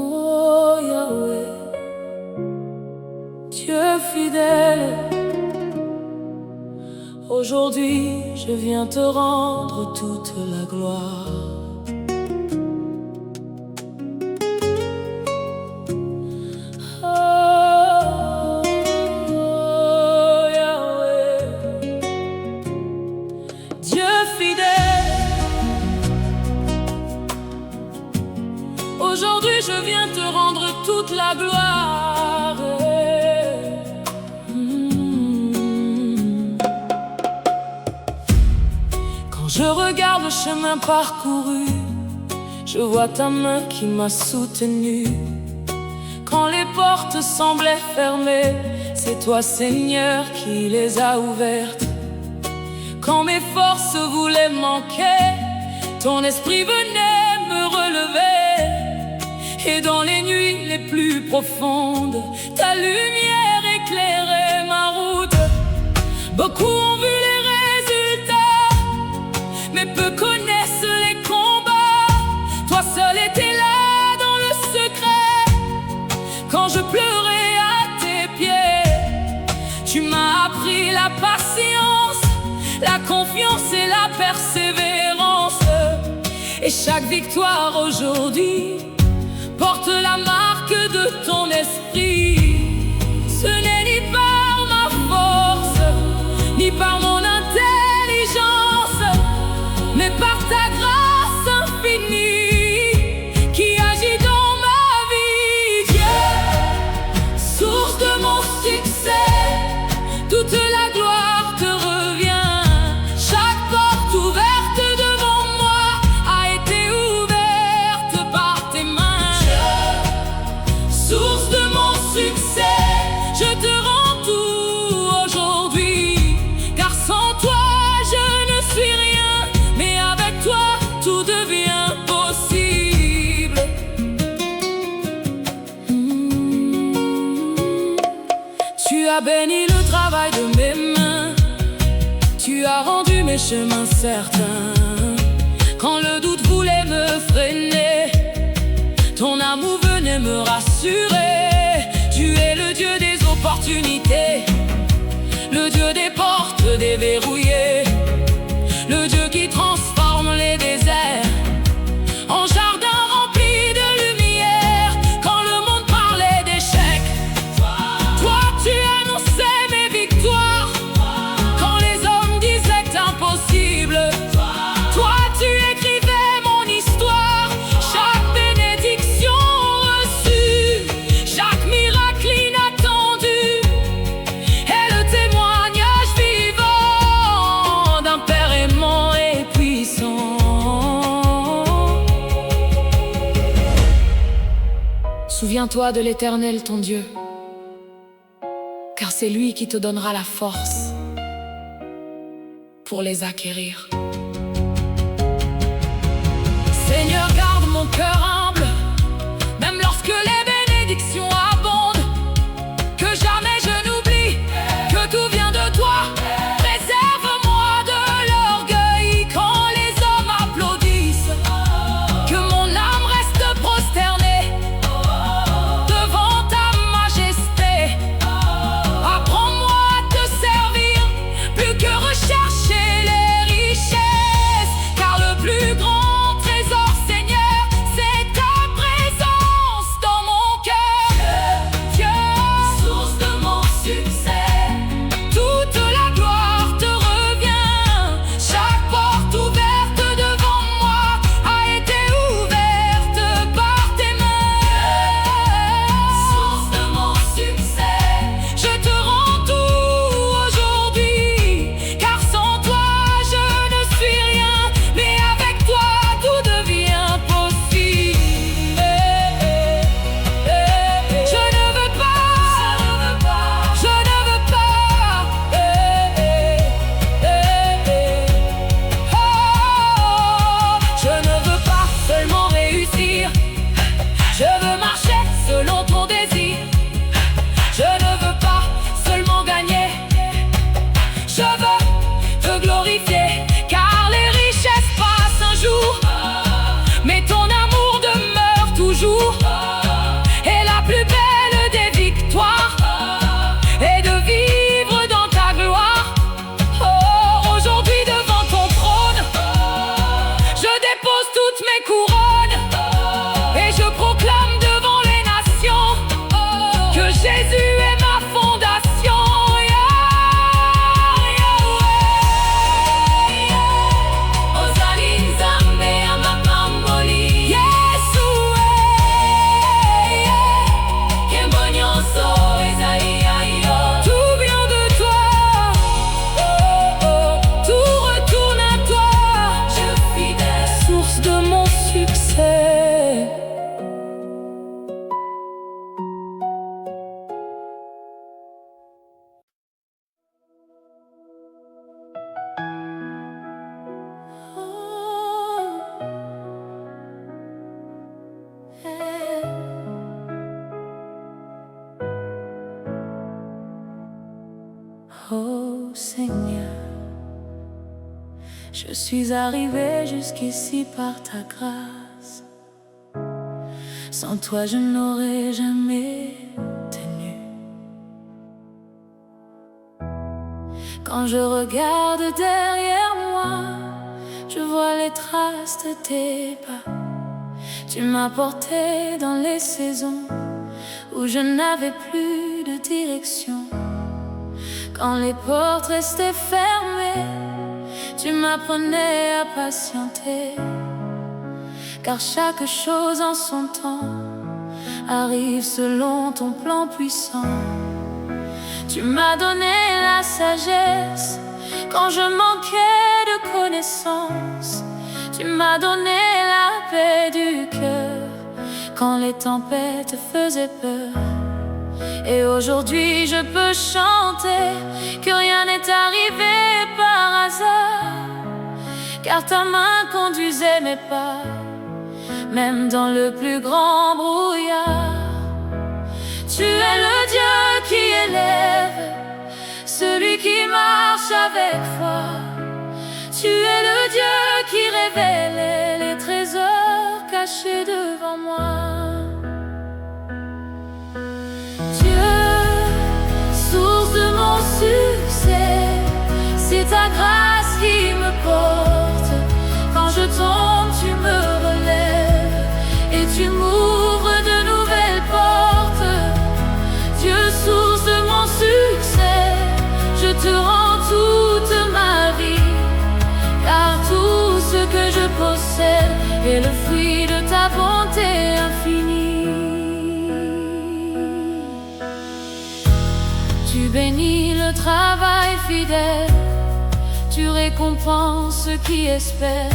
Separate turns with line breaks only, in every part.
Oh Yahweh, Dieu fidèle, aujourd'hui je viens te rendre toute la gloire. Oh Yahweh, Dieu fidèle, aujourd'hui je viens te rendre toute la gloire. Quand je regarde le chemin parcouru, je vois ta main qui m'a soutenu. Quand les portes semblaient fermées, c'est toi Seigneur qui les a ouvertes. Quand mes forces voulaient manquer, ton esprit venait me relever. Et dans les nuits les plus profondes, ta lumière éclairait ma route. Beaucoup ont vu les résultats, mais peu connaissent les combats. Toi seul étais là dans le secret, quand je pleurais à tes pieds. Tu m'as appris la patience, la confiance et la persévérance. Et chaque victoire aujourd'hui porte la marque de ton esprit. Ce n'est ni par ma force, ni par mon intelligence, mais par ta grâce infinie qui agit dans ma vie. Dieu, source de mon succès, toute la gloire te revient. Chaque porte ouverte devant moi a été ouverte par tes mains. Source de mon succès, je te rends tout aujourd'hui, car sans toi je ne suis rien, mais avec toi tout devient possible. Tu as béni le travail de mes mains, tu as rendu mes chemins certains. Quand le doute voulait me freiner, ton amour venait me rassurer. Tu es le Dieu des opportunités, le Dieu des portes déverrouillées, le Dieu qui transforme les déserts en jardins remplis de lumière. Quand le monde parlait d'échec, toi tu annonçais mes victoires. Quand les hommes disaient impossible, toi tu écrivais mon histoire. Chaque bénédiction reçue, chaque miracle inattendu est le témoignage vivant d'un Père aimant et puissant. Souviens-toi de l'Éternel ton Dieu, car c'est lui qui te donnera la force pour les acquérir. Seigneur, garde mon cœur humble, même lorsque les bénédictions abondent. Que jamais je n'oublie que tout vient de toi. Préserve-moi de l'orgueil quand les hommes applaudissent. Que mon âme reste prosternée devant ta majesté. Apprends-moi à te servir, plus que rechercher les richesses. toutes mes couronnes et je proclame devant les nations que Jésus est ma fondation. Oh Seigneur, je suis arrivé jusqu'ici par ta grâce. Sans toi je n'aurais jamais tenu. Quand je regarde derrière moi, je vois les traces de tes pas. Tu m'as porté dans les saisons où je n'avais plus de direction. Quand les portes restaient fermées, tu m'apprenais à patienter. Car chaque chose en son temps arrive selon ton plan puissant. Tu m'as donné la sagesse quand je manquais de connaissances. Tu m'as donné la paix du cœur quand les tempêtes faisaient peur. Et aujourd'hui je peux chanter que rien n'est arrivé par hasard, car ta main conduisait mes pas, même dans le plus grand brouillard. Tu es le Dieu qui élève celui qui marche avec foi. Tu es le Dieu qui révèle les trésors cachés devant moi. C'est ta grâce qui me porte. Quand je tombe, tu me relèves et tu m'ouvres de nouvelles portes. Dieu, source de mon succès, je te rends toute ma vie, car tout ce que je possède est le fruit de ta bonté infinie. Tu bénis le travail fidèle, tu récompenses ceux qui espèrent.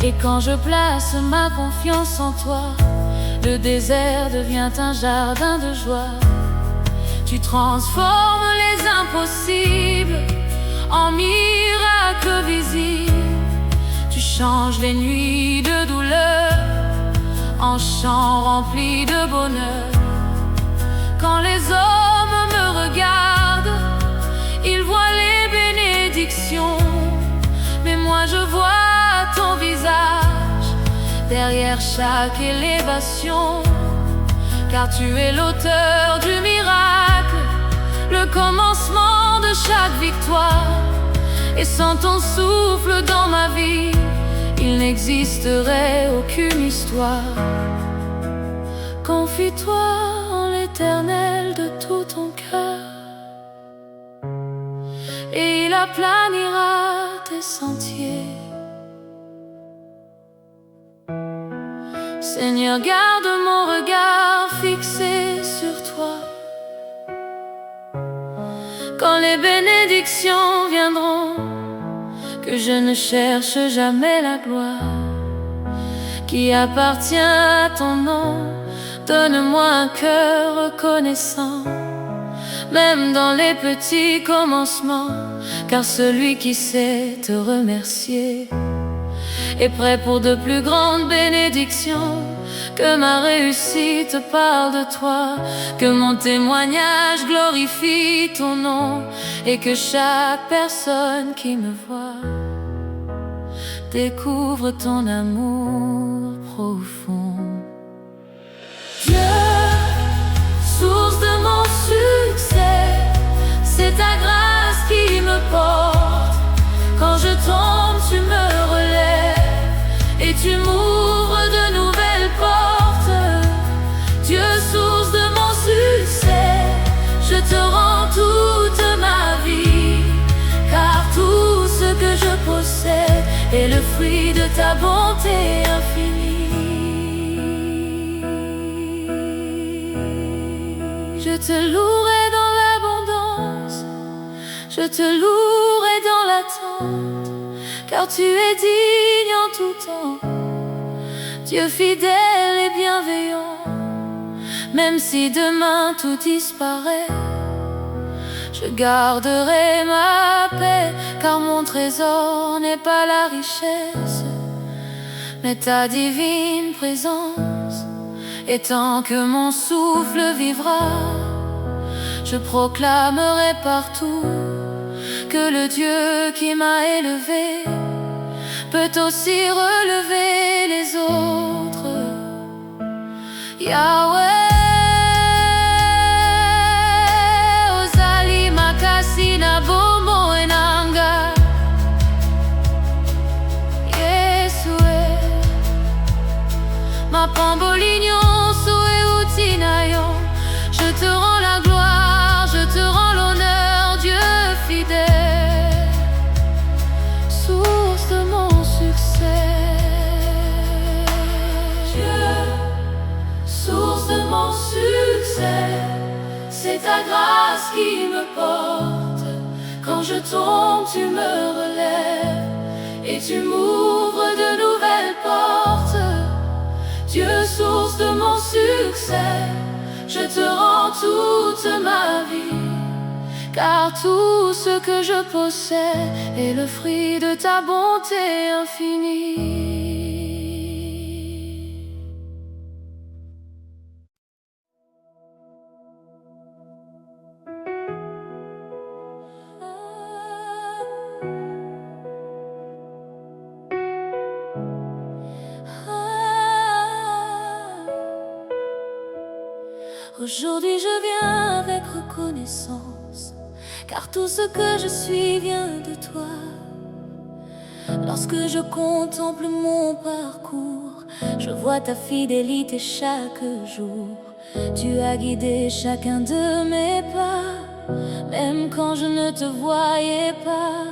Et quand je place ma confiance en toi, le désert devient un jardin de joie. Tu transformes les impossibles en miracles visibles. Tu changes les nuits de douleur en chants remplis de bonheur. Quand les hommes me regardent, ils voient les bénédictions, mais moi je vois ton visage derrière chaque élévation. Car tu es l'auteur du miracle, le commencement de chaque victoire. Et sans ton souffle dans ma vie, il n'existerait aucune histoire. Confie-toi en l'Éternel de tout ton cœur, et il aplanira tes sentiers. Seigneur, garde mon regard fixé sur toi. Quand les bénédictions viendront, que je ne cherche jamais la gloire qui appartient à ton nom. Donne-moi un cœur reconnaissant, même dans les petits commencements, car celui qui sait te remercier est prêt pour de plus grandes bénédictions. Que ma réussite parle de toi, que mon témoignage glorifie ton nom, et que chaque personne qui me voit découvre ton amour profond. Dieu, source de mon succès, c'est ta grâce qui me porte. Quand je tombe, tu me relèves et tu m'ouvres ta bonté infinie. Je te louerai dans l'abondance, je te louerai dans l'attente, car tu es digne en tout temps, Dieu fidèle et bienveillant. Même si demain tout disparaît, je garderai ma paix, car mon trésor n'est pas la richesse, mais ta divine présence. Et tant que mon souffle vivra, je proclamerai partout que le Dieu qui m'a élevé peut aussi relever les autres. Yahweh, Ozali makasi na bomo enanga, Yesue, ma pambolignon. Je te rends la gloire, je te rends l'honneur, Dieu fidèle, source de mon succès. Dieu, source de mon succès, c'est ta grâce qui me porte. Quand je tombe, tu me relèves et tu m'ouvres de nouvelles portes. Dieu, source de mon succès, je te rends toute ma vie, car tout ce que je possède est le fruit de ta bonté infinie. Aujourd'hui je viens avec reconnaissance, car tout ce que je suis vient de toi. Lorsque je contemple mon parcours, je vois ta fidélité chaque jour. Tu as guidé chacun de mes pas, même quand je ne te voyais pas.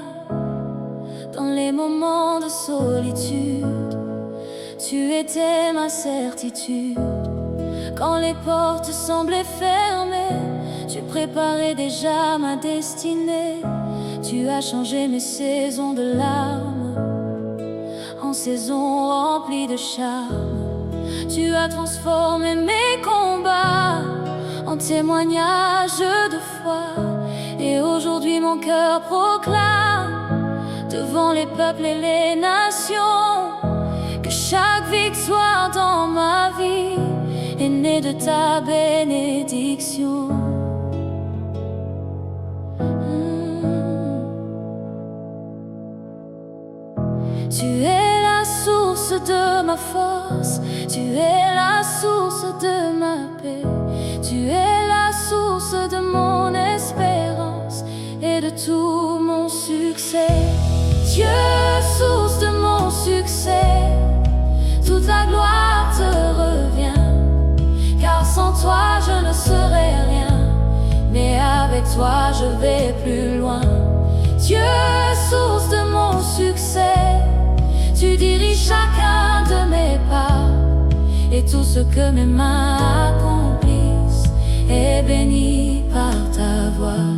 Dans les moments de solitude, tu étais ma certitude. Quand les portes semblaient fermées, tu préparais déjà ma destinée. Tu as changé mes saisons de larmes en saisons remplies de charme. Tu as transformé mes combats en témoignages de foi. Et aujourd'hui mon cœur proclame devant les peuples et les nations que chaque victoire dans ma vie est née de ta bénédiction. Tu es la source de ma force, tu es la source de ma paix, tu es la source de mon espérance et de tout mon succès. Dieu, source de mon succès, toute la gloire te revient, car sans toi je ne serais rien, mais avec toi je vais plus loin. Dieu, source de mon succès, tu diriges chacun de mes pas, et tout ce que mes mains accomplissent est béni par ta voix.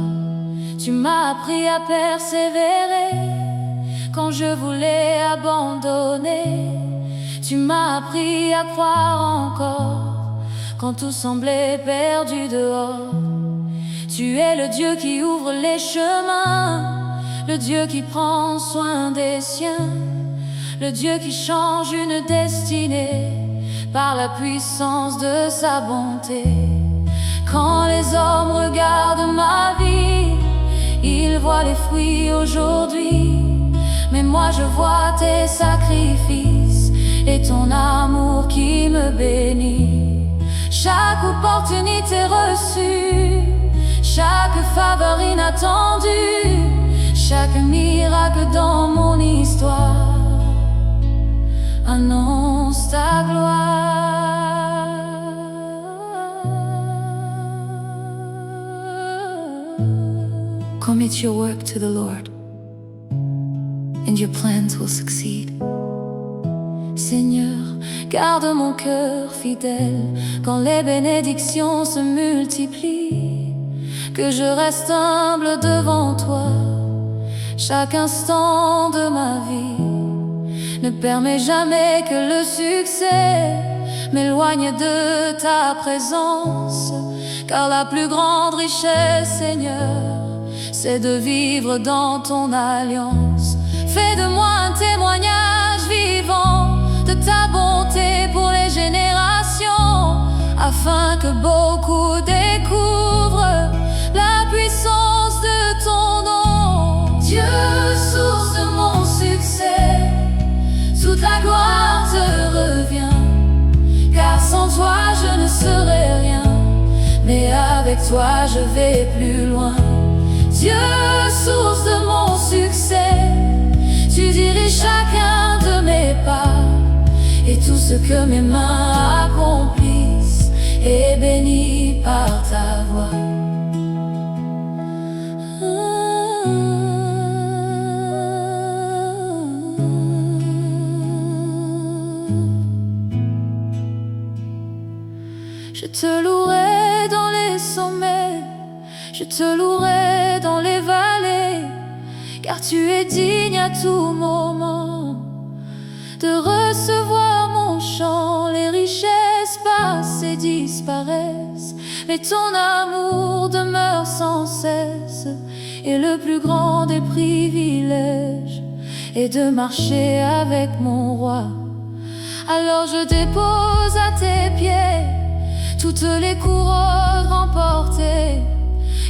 Tu m'as appris à persévérer quand je voulais abandonner. Tu m'as appris à croire encore quand tout semblait perdu dehors. Tu es le Dieu qui ouvre les chemins, le Dieu qui prend soin des siens, le Dieu qui change une destinée par la puissance de sa bonté. Quand les hommes regardent ma vie, ils voient les fruits aujourd'hui, mais moi je vois tes sacrifices et ton amour qui me bénit. Chaque opportunité reçue, chaque faveur inattendue, chaque miracle dans mon histoire annonce ta gloire. Commit your work to the Lord, and your plans will succeed. Seigneur, garde mon cœur fidèle quand les bénédictions se multiplient. Que je reste humble devant toi chaque instant de ma vie. Ne permets jamais que le succès m'éloigne de ta présence, car la plus grande richesse, Seigneur, c'est de vivre dans ton alliance. Fais de moi un témoignage vivant de ta bonté pour les générations, afin que beaucoup découvrent la puissance de ton nom. Dieu, source de mon succès, toute la gloire te revient, car sans toi je ne serais rien, mais avec toi je vais plus loin. Dieu, source de mon succès, tu diriges chacun de mes pas, et tout ce que mes mains accomplissent est béni par ta voix. Je te louerai dans les sommets, je te louerai dans les vallées, car tu es digne à tout moment de recevoir mon chant. Les richesses passent et disparaissent, mais ton amour demeure sans cesse. Et le plus grand des privilèges est de marcher avec mon roi. Alors je dépose à tes pieds toutes les couronnes remportées,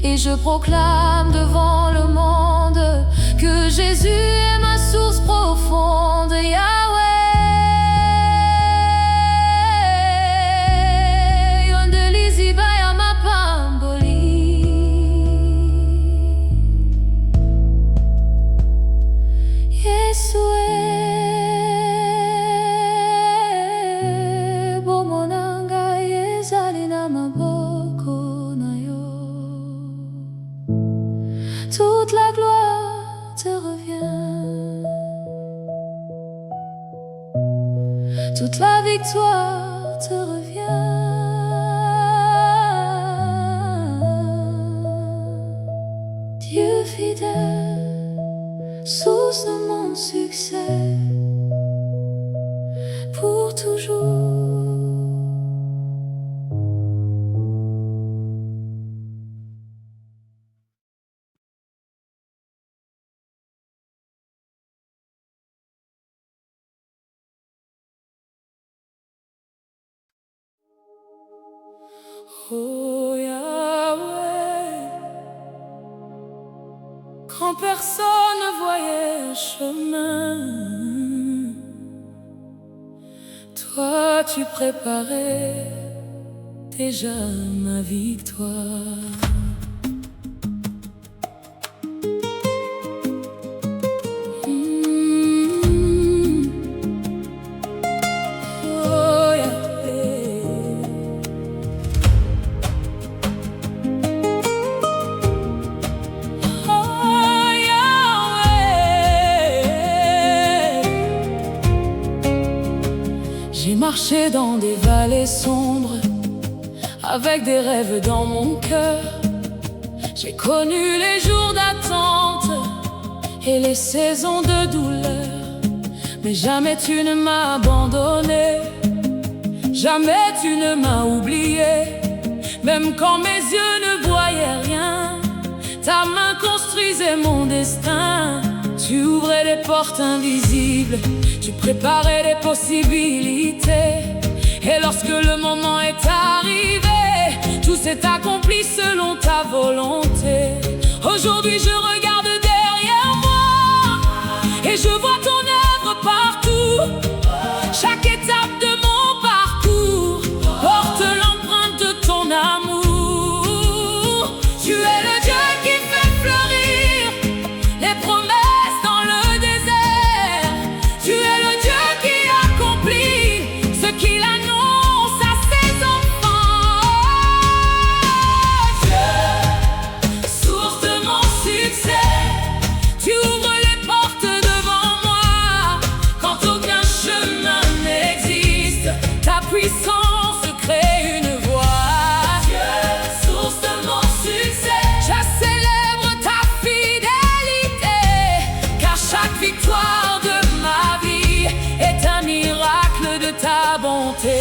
et je proclame devant le monde que Jésus est ma source profonde. Yahweh, Yondelizi baya mapamboli, Yesue bomonanga yezali na maboko na yo. Toute la gloire te revient, toute la victoire te revient. Dieu fidèle, source de mon succès, pour toujours. Oh Yahweh, quand personne ne voyait un chemin, toi tu préparais déjà ma victoire. J'ai marché dans des vallées sombres, avec des rêves dans mon cœur. J'ai connu les jours d'attente et les saisons de douleur, mais jamais tu ne m'as abandonné, jamais tu ne m'as oublié. Même quand mes yeux ne voyaient rien, ta main construisait mon destin. Tu ouvrais des portes invisibles, tu préparais des possibilités. Et lorsque le moment est arrivé, tout s'est accompli selon ta volonté. Aujourd'hui je regarde derrière moi et je vois ton œuvre partout. Chaque étape de mon parcours porte l'empreinte de ton amour. Tu es le Dieu qui fait fleurir les promesses dans le désert. Tu es le Dieu qui accomplit ce qu'il annonce à ses enfants. Dieu, puissance crée une voix.
Dieu, source de mon succès,
Je célèbre ta fidélité, car chaque victoire de ma vie est un miracle de ta bonté.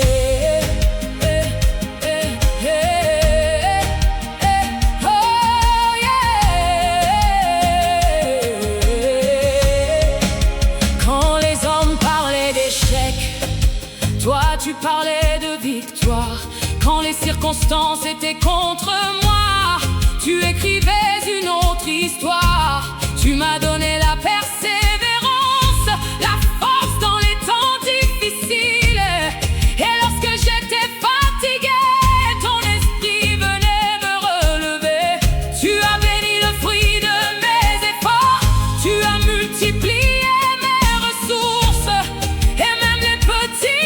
Toi, tu parlais de victoire. Quand les circonstances étaient contre moi, tu écrivais une autre histoire. Tu m'as donné la persévérance, la force dans les temps difficiles. Et lorsque j'étais fatigué, ton esprit venait me relever. Tu as béni le fruit de mes efforts. Tu as multiplié mes ressources. Et même les petits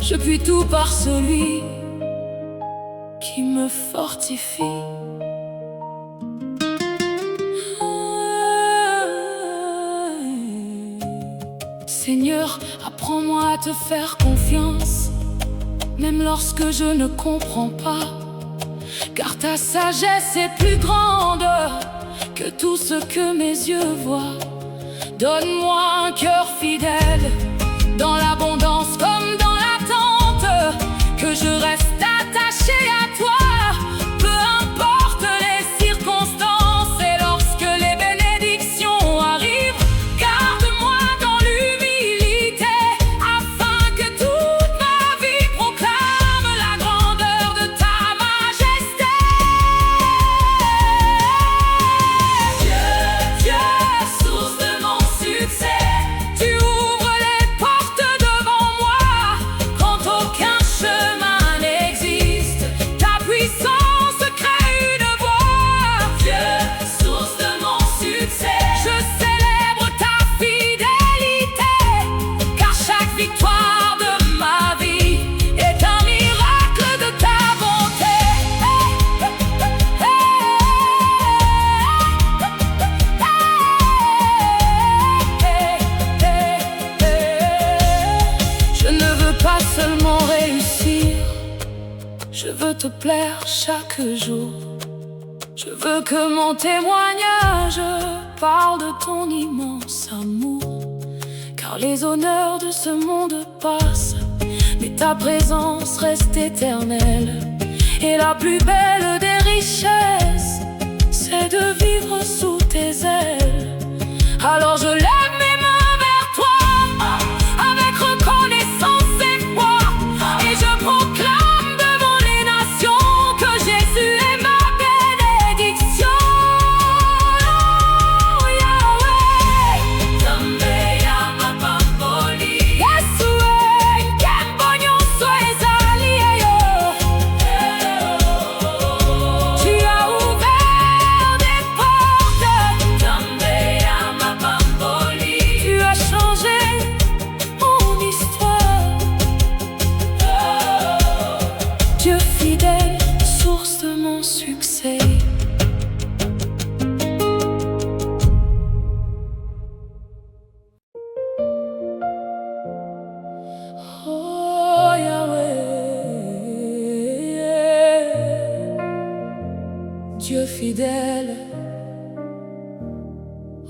je puis tout par celui qui me fortifie. Seigneur, apprends-moi à te faire confiance, même lorsque je ne comprends pas, car ta sagesse est plus grande que tout ce que mes yeux voient. Donne-moi un cœur fidèle, dans l'abondance comme dans l'attente, que je reste attaché à toi, peu importe les circonstances. Et lorsque les bénédictions arrivent, garde-moi dans l'humilité, afin que toute ma vie proclame la grandeur de ta majesté.
Dieu, source de mon succès,
Tu ouvres les portes devant moi quand aucun chemin n'existe. Ta puissance crée une voie.
Dieu, source de mon succès,
Je célèbre ta fidélité, car chaque victoire de ma vie est un miracle de ta bonté. Je ne veux pas seulement réussir, je veux te plaire chaque jour. Je veux que mon témoignage parle de ton immense amour, car les honneurs de ce monde passent, mais ta présence reste éternelle. Et la plus belle des richesses, c'est de vivre sous tes ailes. Alors je lève mes mains vers toi, avec reconnaissance et foi, et je proclame devant les nations que Jésus est ma bénédiction. Oh, Yahweh,
Tambaya Mapamboli,
Yahweh, Kembonyo Soezali, tu as ouvert des portes,
Tambaya Mapamboli,
tu as changé mon histoire. Dieu fidèle, source de mon succès. Oh Yahweh, Dieu fidèle,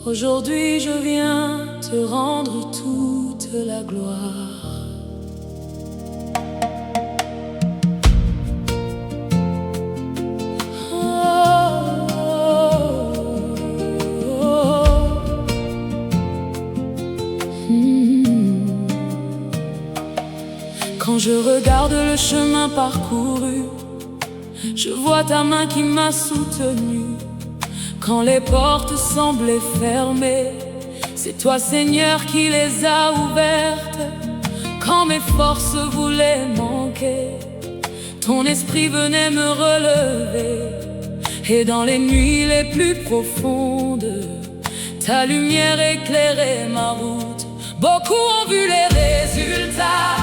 aujourd'hui je viens te rendre toute la gloire. Quand je regarde le chemin parcouru, je vois ta main qui m'a soutenu. Quand les portes semblaient fermées, c'est toi Seigneur qui les as ouvertes. Quand mes forces voulaient manquer, ton esprit venait me relever. Et dans les nuits les plus profondes, ta lumière éclairait ma route. Beaucoup ont vu les résultats,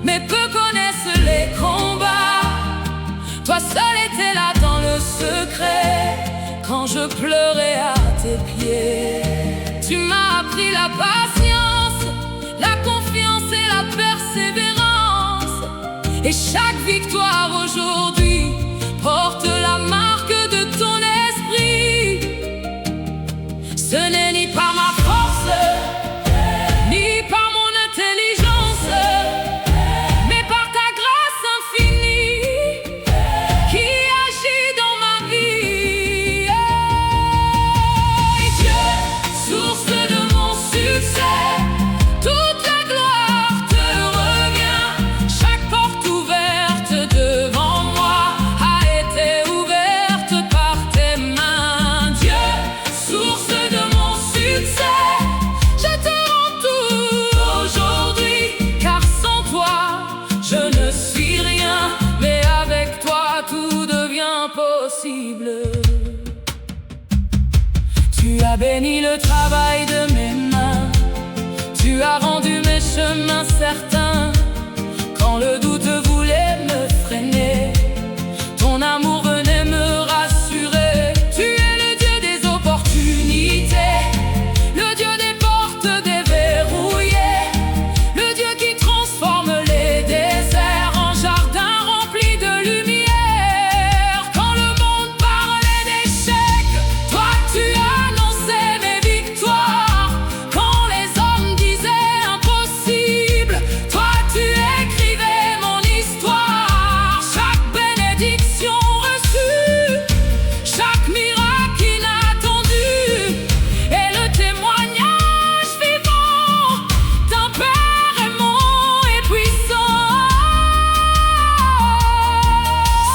mais peu connaissent les combats. Toi seul étais là dans le secret, quand je pleurais à tes pieds. Tu m'as appris la patience, la confiance et la persévérance. Et chaque victoire aujourd'hui porte la marque de ton esprit. Ce n'est ni par ma force, ni par mon intelligence, mais par ta grâce infinie qui agit dans ma vie. Et Dieu, source de mon succès, toute la gloire te revient. Chaque porte ouverte devant moi a été ouverte par tes mains. Dieu, source de mon succès, je te rends tout aujourd'hui, car sans toi je ne suis rien, mais avec toi tout devient possible. Tu as béni le travail de mes mains, tu as rendu mes chemins certains. Quand le doute voulait me freiner, ton amour venait me rassurer. Tu es le Dieu des opportunités, le Dieu des portes déverrouillées, le Dieu qui transforme les déserts en jardins remplis de lumière. Quand le monde parlait d'échecs, toi tu annonçais mes victoires. Quand les hommes disaient impossible, toi tu écrivais mon histoire. Chaque bénédiction reçue, chaque miracle inattendu est le témoignage vivant d'un Père aimant et puissant.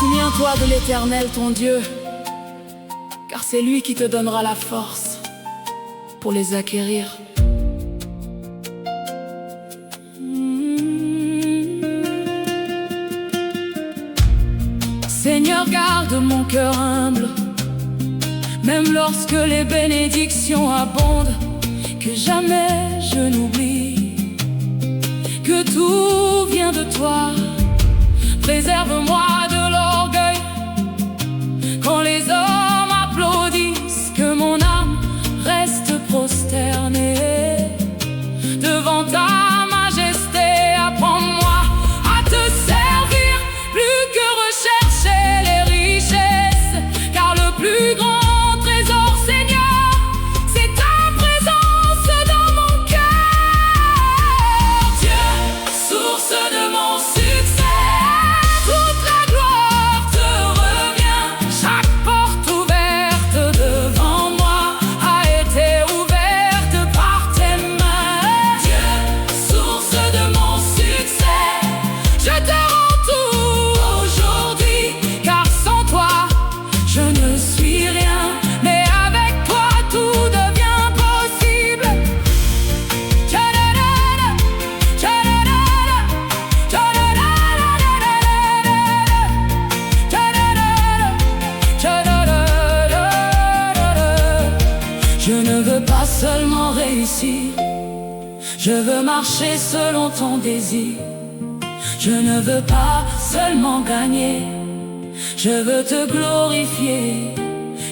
Souviens-toi de l'Éternel ton Dieu, car c'est lui qui te donnera la force pour les acquérir. Seigneur, garde mon cœur humble, même lorsque les bénédictions abondent. Que jamais je n'oublie que tout vient de toi. Préserve-moi de l'orgueil quand les hommes applaudissent. Que mon âme reste prosternée devant ta majesté. Apprends-moi à te servir plus que rechercher les richesses, car le plus grand trésor, Seigneur, c'est ta présence dans mon cœur. Dieu, source de mon succès, toute la gloire te revient. Chaque porte ouverte devant moi a été ouverte par tes mains. Dieu, source de mon succès, je te rends tout aujourd'hui, car sans toi je ne suis rien, mais avec toi tout devient possible. Tcha-da-da-da, tcha-da-da-da, tcha-da-da-da-da-da-da-da, tcha-da-da-da, tcha-da-da-da-da-da. Je ne veux pas seulement réussir, je veux marcher selon ton désir. Je ne veux pas seulement gagner, je veux te glorifier.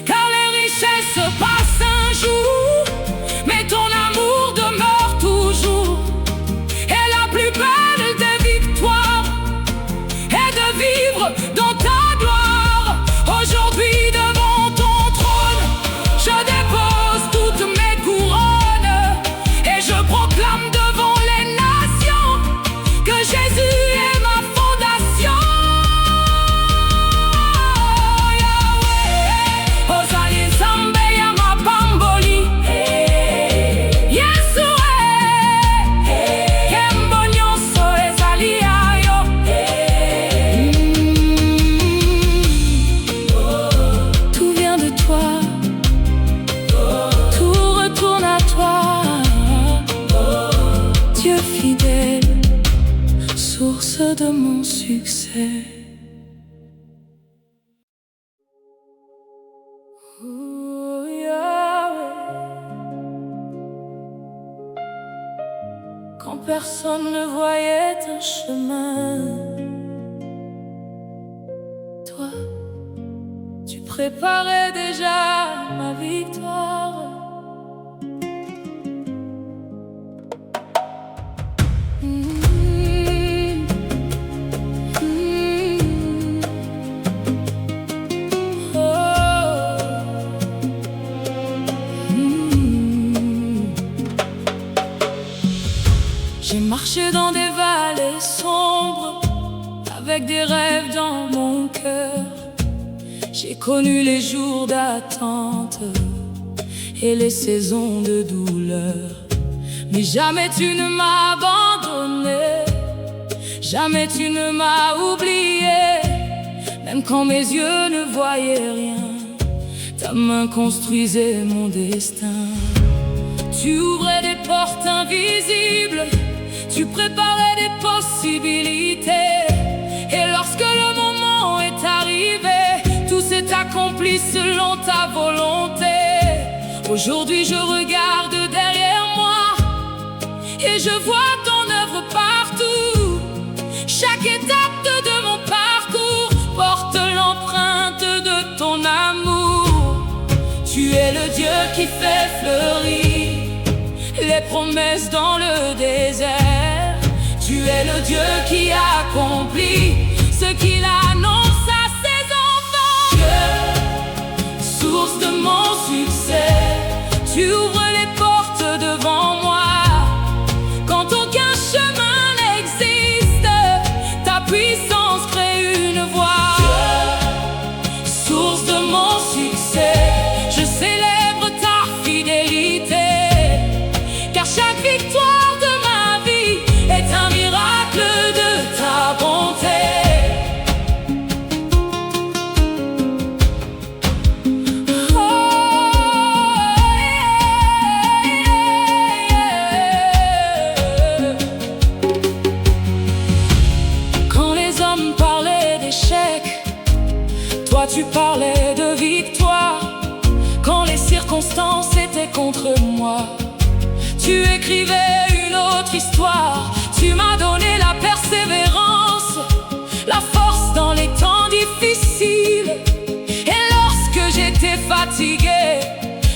Car les richesses passent un jour, mais ton amour demeure toujours. Et la plus belle des victoires est de vivre dans ta gloire. Aujourd'hui devant ton trône, je dépose toutes mes couronnes et je proclame devant les nations que Jésus est ma fondation. Yahweh, Ozali Nzambe ya mapamboli, Yeshua, Kembo nyonso ezali ya yo. Tout vient de toi, tout retourne à toi. Dieu fidèle, source de mon succès. Ooh, Yahweh. quand personne ne voyait un chemin. Toi, tu préparais déjà ma victoire. J'ai marché dans des vallées sombres, avec des rêves dans mon cœur. J'ai connu les jours d'attente et les saisons de douleur. Mais jamais tu ne m'as abandonné, jamais tu ne m'as oublié. Même quand mes yeux ne voyaient rien, ta main construisait mon destin. Tu ouvrais des portes invisibles, tu préparais des possibilités. Et lorsque le moment est arrivé, tout s'est accompli selon ta volonté. Aujourd'hui je regarde derrière moi et je vois ton œuvre partout. Chaque étape de mon parcours porte l'empreinte de ton amour. Tu es le Dieu qui fait fleurir les promesses dans le désert. Tu es le Dieu qui accomplit ce qu'il annonce à ses enfants. Dieu, source de mon succès, tu ouvres les portes devant moi. Quand aucun chemin n'existe, ta puissance crée une voie. Dieu, source de mon succès, je célèbre ta fidélité. Car chaque victoire de ma vie est un miracle de ta bonté. Quand les hommes parlaient d'échec, toi tu parlais de victoire. Quand les circonstances étaient contre moi, tu écrivais une autre histoire. Tu m'as donné la persévérance, la force dans les temps difficiles. Et lorsque j'étais fatigué,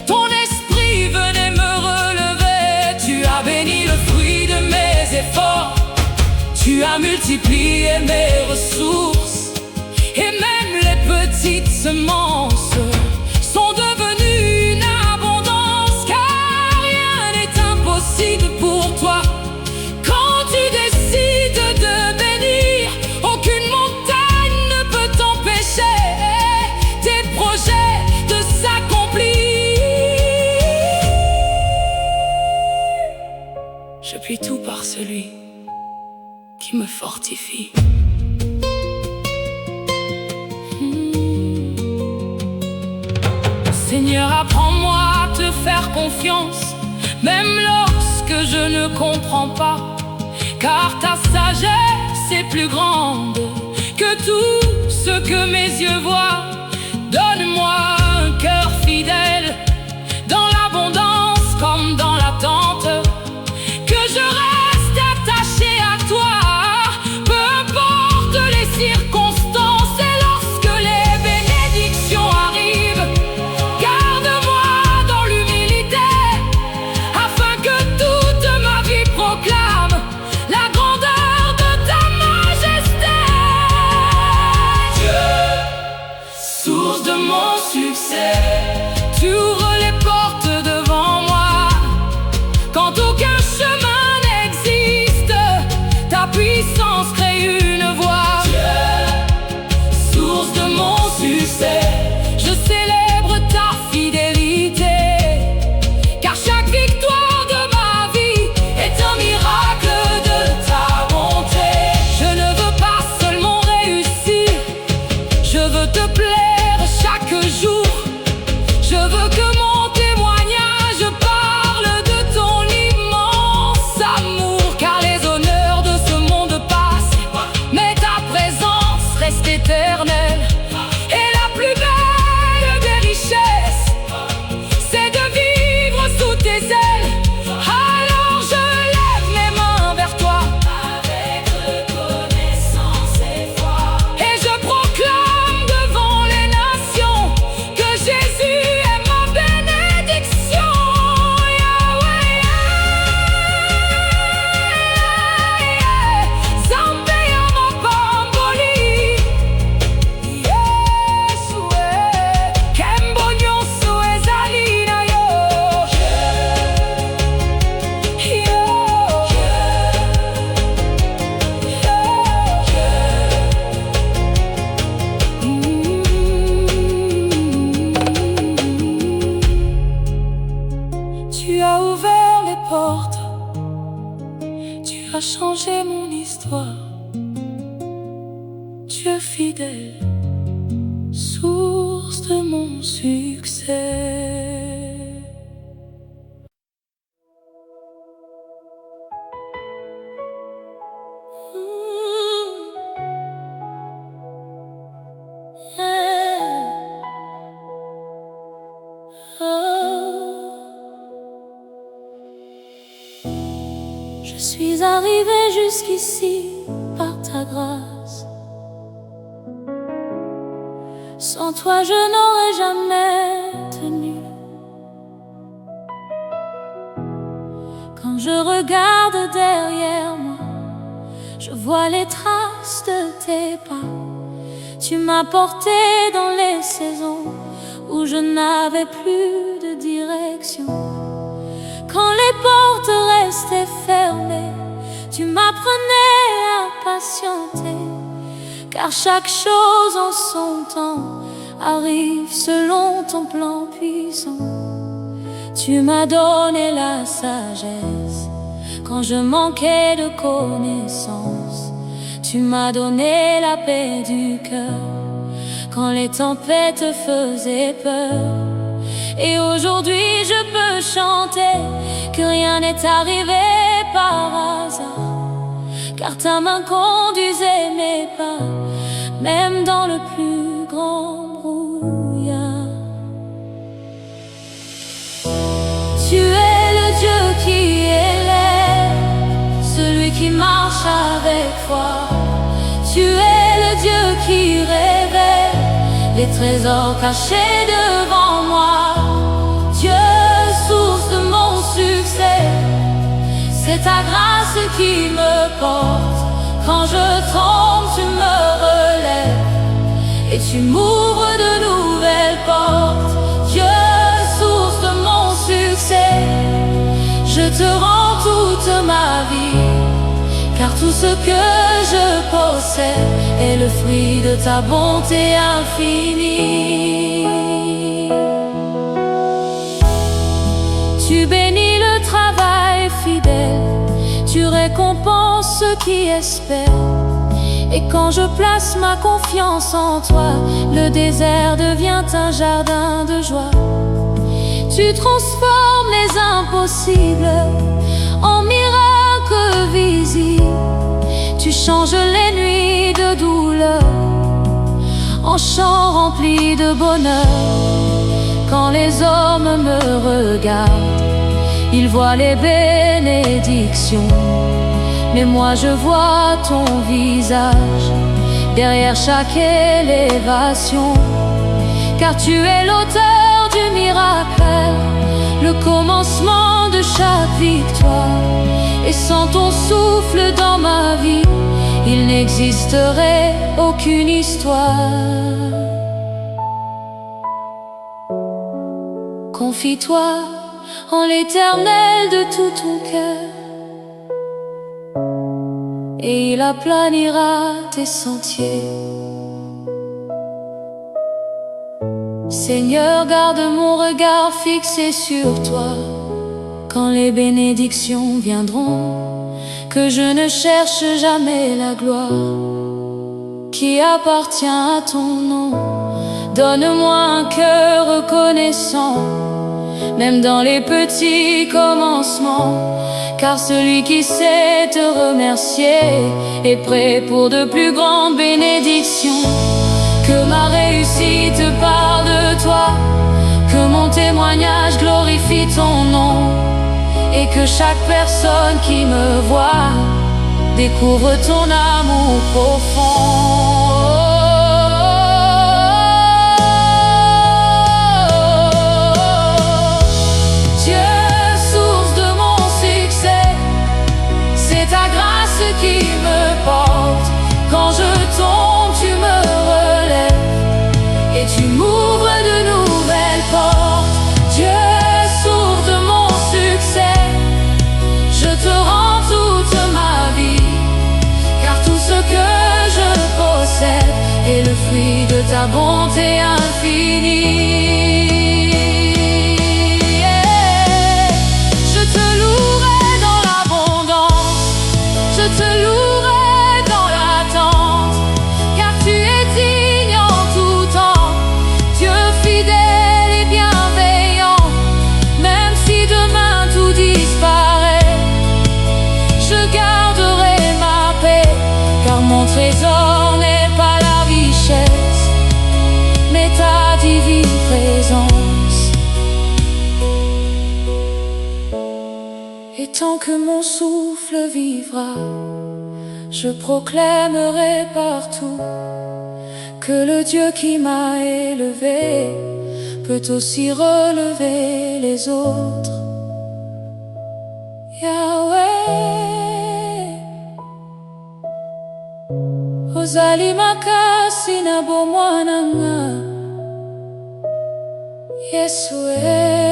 ton esprit venait me relever. Tu as béni le fruit de mes efforts, tu as multiplié mes ressources. Et même les petites semences sont devenues une abondance, car rien n'est impossible pour toi. Quand tu décides de bénir, aucune montagne ne peut t'empêcher tes projets de s'accomplir. Je puis tout par celui qui me fortifie. Seigneur, apprends-moi à te faire confiance, même lorsque je ne comprends pas. Car ta sagesse est plus grande que tout ce que mes yeux voient. Donne-moi un cœur fidèle, dans l'abondance comme dans l'attente. Que je reste attaché à toi, peu importe les circonstances. Et lorsque les bénédictions arrivent, garde-moi dans l'humilité, afin que toute ma vie proclame la grandeur de ta majesté. Dieu, as changé mon histoire. Dieu fidèle, source de mon succès. Je suis arrivée jusqu'ici par ta grâce. Sans toi je n'aurais jamais tenu. Quand je regarde derrière moi, je vois les traces de tes pas. Tu m'as porté dans les saisons où je n'avais plus de direction. Quand les portes restaient fermées, tu m'apprenais à patienter, car chaque chose en son temps arrive selon ton plan puissant. Tu m'as donné la sagesse quand je manquais de connaissance. Tu m'as donné la paix du cœur quand les tempêtes faisaient peur. Et aujourd'hui je peux chanter que rien n'est arrivé par hasard, car ta main conduisait mes pas, même dans le plus grand brouillard. Tu es le Dieu qui élève celui qui marche avec foi. Tu es le Dieu qui révèle les trésors cachés devant moi. Dieu, source de mon succès, c'est ta grâce qui me porte. Quand je tombe, tu me relèves et tu m'ouvres de nouvelles portes. Dieu, source de mon succès, je te rends toute ma vie, car tout ce que je possède est le fruit de ta bonté infinie. Tu bénis le travail fidèle, tu récompenses ceux qui espèrent. Et quand je place ma confiance en toi, le désert devient un jardin de joie. Tu transformes les impossibles en miracles visibles. Tu changes les nuits de douleur en chants remplis de bonheur. Quand les hommes me regardent, ils voient les bénédictions, mais moi je vois ton visage derrière chaque élévation. Car tu es l'auteur du miracle, le commencement de chaque victoire. Et sans ton souffle dans ma vie, il n'existerait aucune histoire. Confie-toi en l'Éternel de tout ton cœur, et il aplanira tes sentiers. Seigneur, garde mon regard fixé sur toi. Quand les bénédictions viendront, que je ne cherche jamais la gloire qui appartient à ton nom. Donne-moi un cœur reconnaissant, même dans les petits commencements, car celui qui sait te remercier est prêt pour de plus grandes bénédictions. Que ma réussite parle de toi, que mon témoignage glorifie ton nom, et que chaque personne qui me voit découvre ton amour profond. Qui me porte, quand je tombe, tu me relèves et tu m'ouvres de nouvelles portes. Dieu, source de mon succès, je te rends toute ma vie, car tout ce que je possède est le fruit de ta bonté infinie. Je te louerai dans l'abondance, tant que mon souffle vivra, je proclamerai partout que le Dieu qui m'a élevé peut aussi relever les autres. Yahweh, ozali makasi na bomoi nanga, Yesue.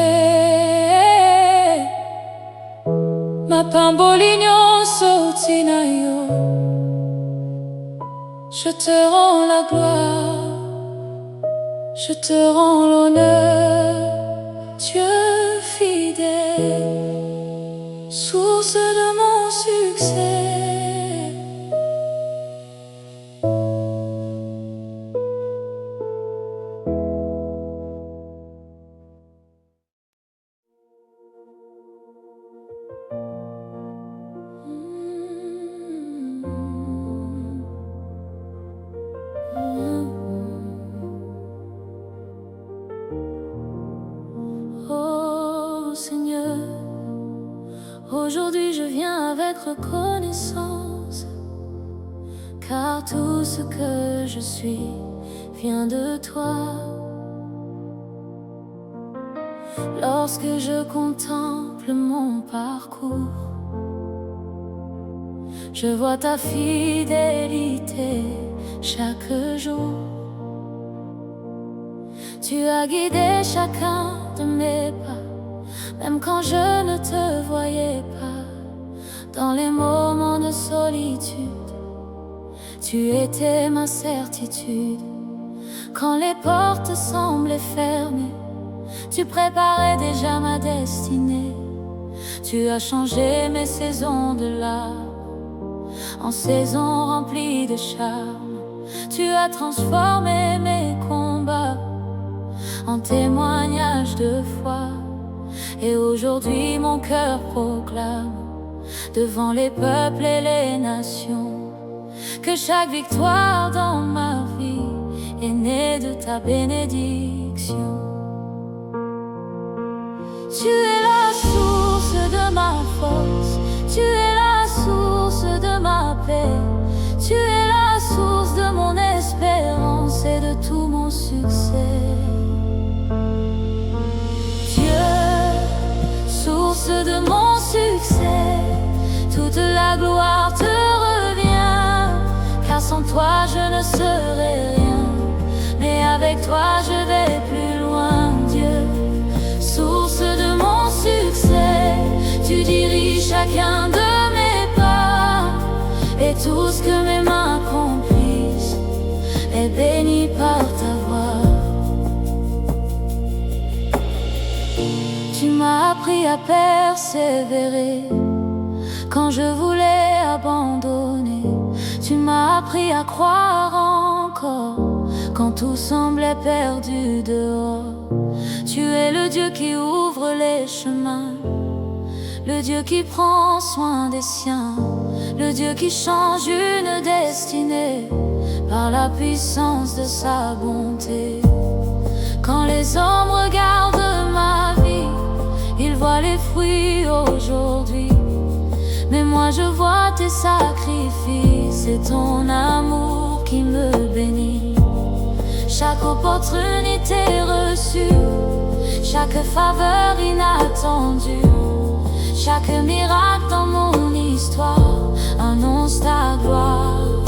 Mapamboli nyonso tina yo, je te rends la gloire, je te rends l'honneur, Dieu fidèle, source de mon succès.
Seigneur, aujourd'hui je viens avec reconnaissance, car tout ce que je suis vient de toi. Lorsque je contemple mon parcours, je vois ta fidélité chaque jour. Tu as guidé chacun de mes pas, même quand je ne te voyais pas. Dans les moments de solitude, tu étais ma certitude. Quand les portes semblaient fermées, tu préparais déjà ma destinée. Tu as changé mes saisons de larmes en saisons remplies de charme. Tu as transformé mes combats en témoignage de foi. Et aujourd'hui mon cœur proclame devant les peuples et les nations que chaque victoire dans ma vie est née de ta bénédiction. Tu es la source de ma force, tu es la source de ma paix, tu es la source de mon espérance et de tout mon succès. Source de mon succès, toute la gloire te revient, car sans toi je ne serais rien, mais avec toi je vais plus loin. Dieu, source de mon succès, tu diriges chacun de mes pas, et tout ce que mes mains accomplissent est béni par ta voix. Tu m'as appris à persévérer quand je voulais abandonner. Tu m'as appris à croire encore quand tout semblait perdu dehors. Tu es le Dieu qui ouvre les chemins, le Dieu qui prend soin des siens, le Dieu qui change une destinée par la puissance de sa bonté. Quand les hommes regardent ma vie, ils voient les fruits aujourd'hui, mais moi je vois tes sacrifices et ton amour qui me bénit. Chaque opportunité reçue, chaque faveur inattendue, chaque miracle dans mon histoire annonce ta gloire.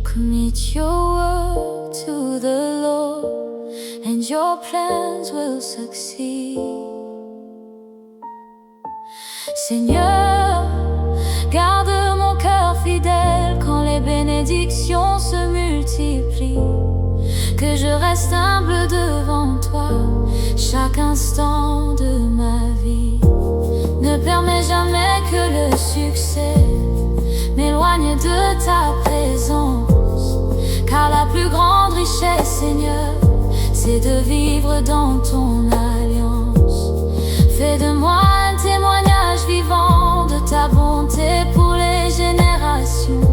Commit your word to the Lord, and your plans will succeed. Seigneur, garde mon cœur fidèle quand les bénédictions se multiplient, que je reste humble devant toi chaque instant de ma vie. Ne permets jamais que le succès m'éloigne de ta présence, car la plus grande richesse, Seigneur, c'est de vivre dans ton alliance. Fais de moi un témoignage vivant de ta bonté pour les générations,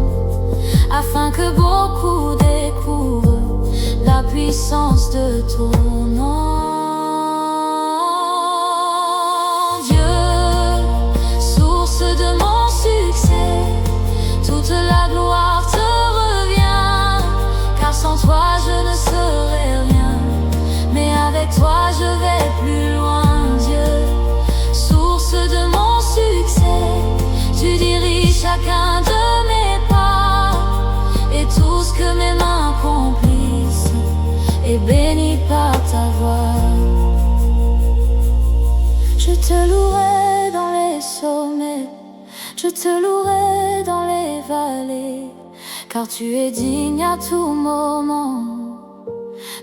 afin que beaucoup découvrent la puissance de ton nom. Dieu, chacun de mes pas, et tout ce que mes mains accomplissent est béni par ta voix. Je te louerai dans les sommets, je te louerai dans les vallées, car tu es digne à tout moment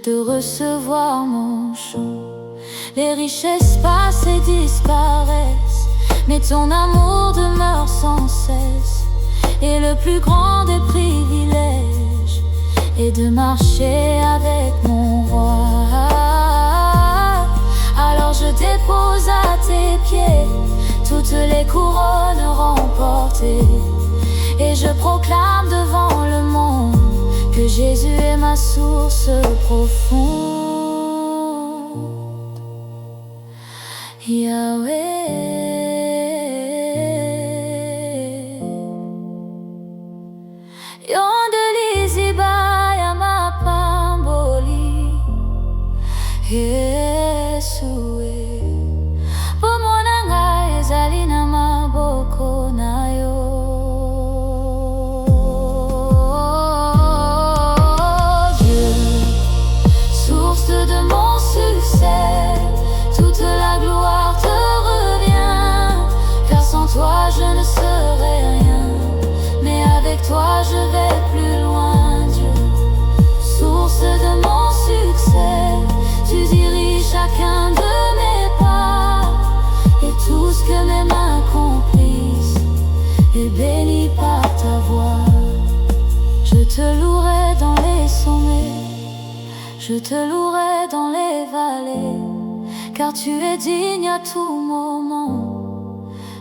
de recevoir mon chant. Les richesses passent et disparaissent, mais ton amour demeure sans cesse. Et le plus grand des privilèges est de marcher avec mon roi. Alors je dépose à tes pieds toutes les couronnes remportées, et je proclame devant le monde que Jésus est ma source profonde. Yahweh, yondelizi baya mapamboli, Yesue, bomona ngai ezali na maboko na yo. Dieu, source de mon succès, toute la gloire te revient, car sans toi je ne serais rien, mais avec toi je vais plus loin. Dieu, source de mon succès, tu diriges chacun de mes pas, et tout ce que mes mains accomplissent est béni par ta voix. Je te louerai dans les sommets, je te louerai dans les vallées, car tu es digne à tout moment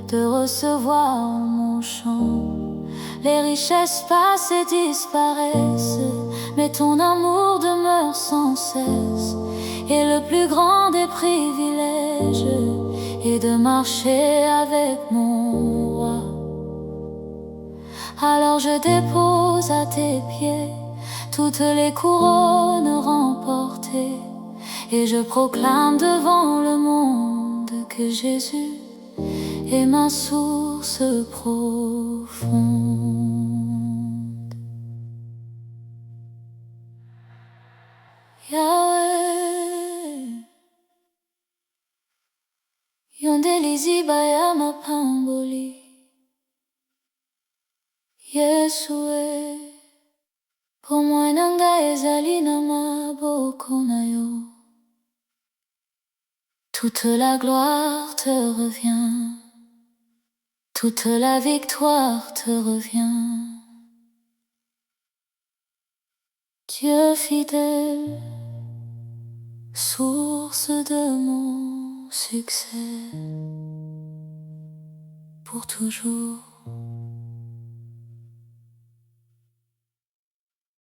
de recevoir mon chant. Les richesses passent et disparaissent, mais ton amour demeure sans cesse. Et le plus grand des privilèges est de marcher avec mon roi. Alors je dépose à tes pieds toutes les couronnes remportées, et je proclame devant le monde que Jésus est ma source profonde. Yahweh, yondelizi baya mapamboli, Yesue, pomoi na ngai ezali na maboko na yo. Toute la gloire te revient, toute la victoire te revient. Dieu fidèle, source de mon succès, pour toujours.